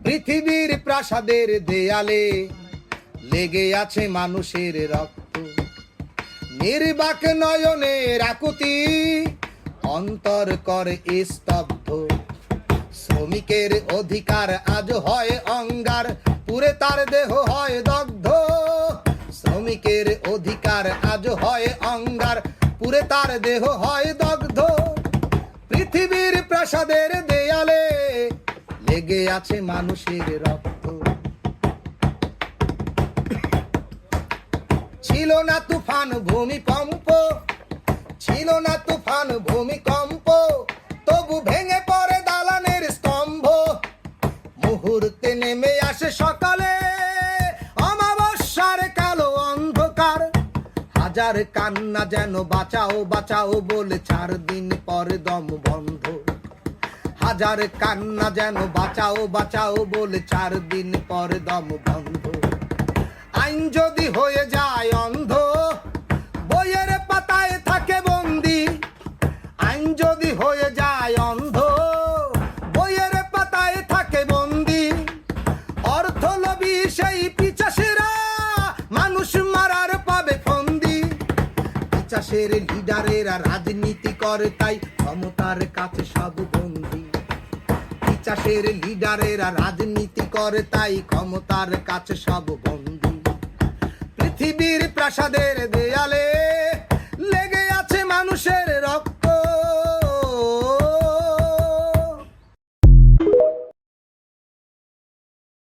পৃথিবীর প্রাসাদের দেয়ালে লেগে আছে মানুষের রক্ত, নির্বাক নয়নের আকুতি অন্তর করে স্তব্ধ। শ্রমিকের অধিকার আজ হয় অঙ্গার, পুরে তার দেহ হয় দগ্ধ। শ্রমিকের অধিকার আজ হয় অঙ্গার, পুরে তার দেহ হয় দগ্ধ। পৃথিবীর প্রাসাদের দেয়ালে লেগে আছে মানুষের রক্ত। ছিল না তুফান ভূমিকম্প, ছিল না তুফান ভূমিকম্প, তবু ভেঙে পড়ে দালানের স্তম্ভ। মুহূর্তে নেমে আসে সকালে অমাবস্যার কালো অন্ধকার। হাজার কান্না যেন বাঁচাও বাঁচাও বলে, 4 দিন পরে দম বন্ধ। হাজার কান্না যেন বাঁচাও বাঁচাও বলে, 4 দিন পরে দম বন্ধ। আইন যদি হয়ে যায় অন্ধ, বইয়ের পাতায় থাকে বন্দি। আইন যদি হয়ে যায় অন্ধ, বইয়ের পাতায় থাকে বন্দি। অর্থলোভী সেই পিচাসেরা মানুষ মারার পাবে ফন্দি। পিচাসের লিডারেরা রাজনীতি করে তাই ক্ষমতার কাছে সব বন্দি। পিচাসের লিডারেরা রাজনীতি করে তাই ক্ষমতার কাছে সব বন্দি। পৃথিবীর প্রাসাদের দেয়ালে